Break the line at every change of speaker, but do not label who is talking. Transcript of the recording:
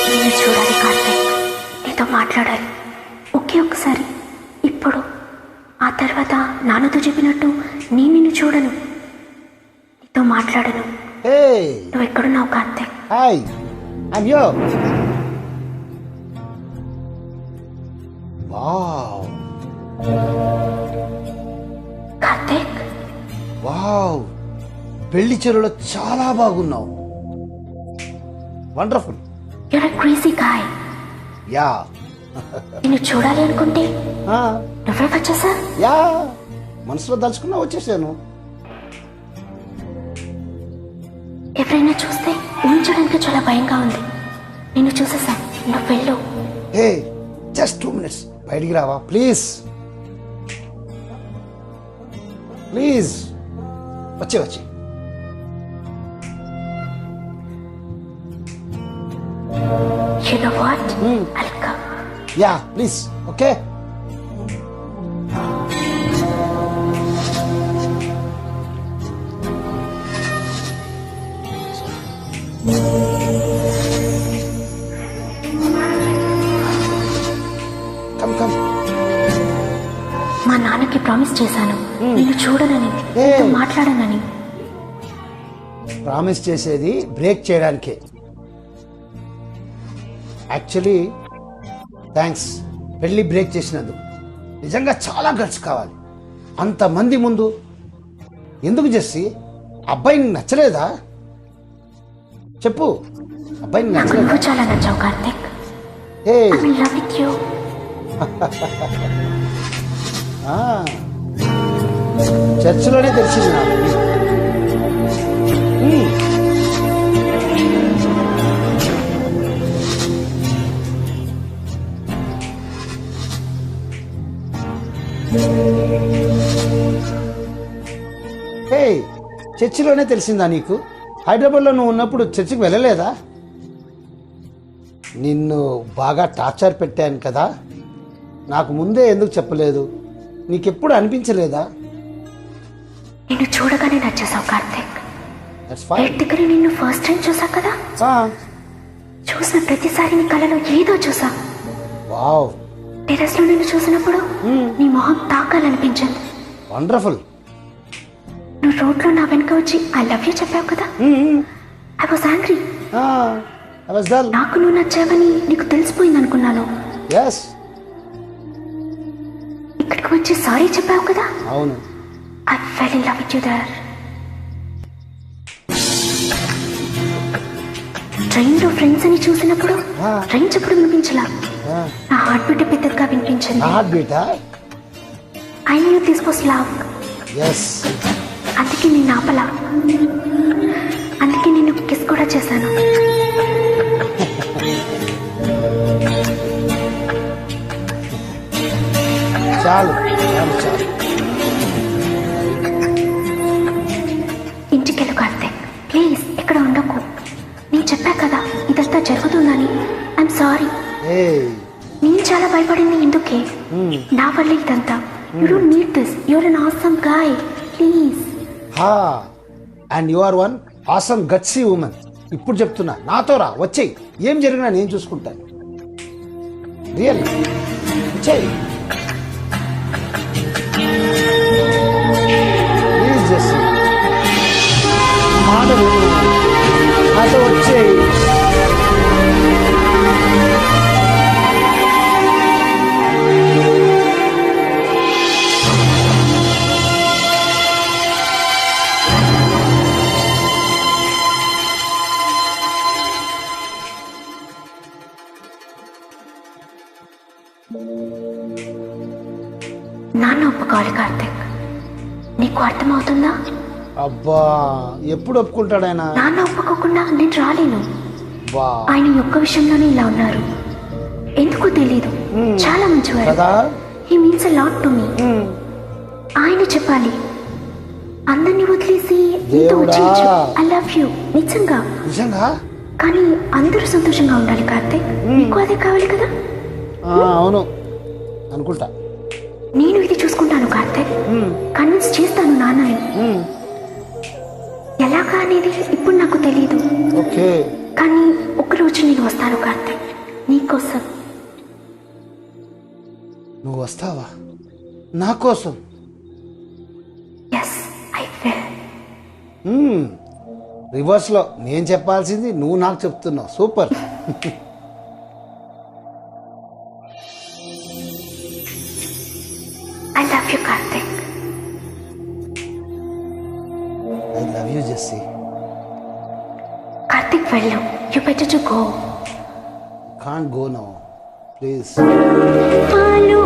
నేను చూడాలి కార్తీక్, నీతో మాట్లాడాలి ఒకే ఒక్కసారి ఇప్పుడు. ఆ తర్వాత నాన్నతో చెప్పినట్టు నేను నిన్ను చూడను, నీతో మాట్లాడను. నువ్వు ఎక్కడున్నావు Karthik?
Hi, I'm yo. Wow
Karthik,
wow, పెళ్లి చీరలో చాలా బాగున్నావు. Wonderful.
You're a crazy guy.
Yeah
నిన్ను చూడాలి అనుకుంటే నువ్వే వచ్చేసా?
యా, మనసులో దలుచుకున్నా వచ్చేసాను.
ఎవరైనా చూస్తే ఊహించడానికి చాలా భయంగా ఉంది. నిన్ను చూసేసా, నువ్వు వెళ్ళు.
హే, జస్ట్ 2 minutes బయటికి రావా ప్లీజ్? ప్లీజ్ వచ్చే వచ్చి.
You know what? I'll come.
Yeah please. Okay. Come come.
మా నాన్నకి ప్రామిస్ చేశాను నిన్ను చూడనని, నీతో మాట్లాడనని.
ప్రామిస్ చేసేది బ్రేక్ చేయడానికే. యాక్చువల్లీ థ్యాంక్స్ పెళ్ళి బ్రేక్ చేసినందుకు. నిజంగా చాలా గట్స్ కావాలి. అంతమంది ముందు ఎందుకు జెస్సీ? అబ్బాయిని నచ్చలేదా? చెప్పు, అబ్బాయిని
నాకు
నచ్చలేదా?
నువ్వు చాలా నచ్చావు కార్తిక్.
ఏ
I'm in love with you.
చర్చిలోనే తెలిసింది నాకు. హే, చర్చిలోనే తెలిసిందా నీకు? హైదరాబాద్లో నువ్వు ఉన్నప్పుడు చర్చికి వెళ్ళలేదా? నిన్ను బాగా టార్చర్ పెట్టాను కదా, నాకు ముందే ఎందుకు చెప్పలేదు? నీకెప్పుడు అనిపించలేదా?
నిన్ను చూడగానే నచ్చేసావు కార్తిక్.
That's fine.
గేట్ దగ్గర నిన్ను ఫస్ట్ టైం చూసా కదా, చూసిన ప్రతిసారి నీ కళ్ళలో ఏదో చూసా.
వావ్,
టెర్రస్ లో నిన్ను చూసినప్పుడు నీ మొహం తాకాలనిపించింది.
వండర్ఫుల్.
నువ్వు రోడ్ లో నా వెనక వచ్చి ఐ లవ్ యూ చెప్పావు కదా, ఐ వాజ్ యాంగ్రీ. నాకు నువ్వు నచ్చావని నీకు తెలిసిపోయింది అనుకున్నాను.
ఎస్,
ఇక్కడికి వచ్చి సారీ చెప్పావు కదా,
అవును.
I fell in love with you there. Train లో ఫ్రెండ్స్ అని చూసినప్పుడు ట్రైన్ చెప్పుడు వినిపించలా, నా హార్ట్ బీట్ పెద్దగా వినిపించింది.
హార్ట్ బీటా?
I knew this was love.
Yes,
అందుకే నేను ఆపలా, అందుకే నేను కిస్ కూడా చేశాను.
చాలు చాలు చాలు.
ఇంటికెళ్ళు కార్తిక్, ప్లీజ్ ఇక్కడ ఉండకు. నేను చెప్పా కదా ఇదంతా జరుగుతుందని. I'm sorry. నేను చాలా భయపడింది ఎందుకే, నా వల్ల ఇదంతా. You don't need this, you're an awesome guy, please.
And you are one awesome gutsy woman. ఇప్పుడు చెప్తున్నా, నాతో రా, వచ్చేయి. ఏం జరిగినా నేను చూసుకుంటాను. రియల్ వచ్చేయి ప్లీజ్. జెస్సీ మాట విను, నాతో వచ్చేయి.
నాన్న ఒప్పుకోవాలి కార్తిక్, నీకు అర్థమవుతుందా?
అబ్బా, ఎప్పుడు ఒప్పుకుంటాడు ఆయన?
నాన్న ఒప్పుకోకుండా నేను రాలేను.
బా,
ఆయన ఒక్క విషయంలోనే ఇలా ఉన్నారు, ఎందుకు తెలీదు. చాలా మంచివారు.
కదా,
he means a lot to me. ఆయన చెప్పాలి. అందరినీ వదిలేసి నీతో వచ్చేయచ్చు. ఐ లవ్ యూ నిజంగా.
నిజంగా?
కానీ అందరూ సంతోషంగా ఉండాలి కార్తిక్, నీకు అదే కావాలి కదా.
అవును అనుకుంటా.
నేను ఇది చూసుకుంటాను కార్తిక్, కన్విన్స్ చేస్తాను నాన్నని. ఎలాగా అనేది ఇప్పుడు నాకు తెలియదు,
ఓకే.
కానీ ఒకరోజు నేను వస్తాను కార్తిక్, నీకోసం.
నువ్వు వస్తావా నా కోసం?
Yes, I will.
రివర్స్లో నేను చెప్పాల్సింది నువ్వు నాకు చెప్తున్నావు. Super.
I love you Karthik.
I love you Jessie.
Karthik వెళ్ళు, you better to go.
Can't go now please.
పాలు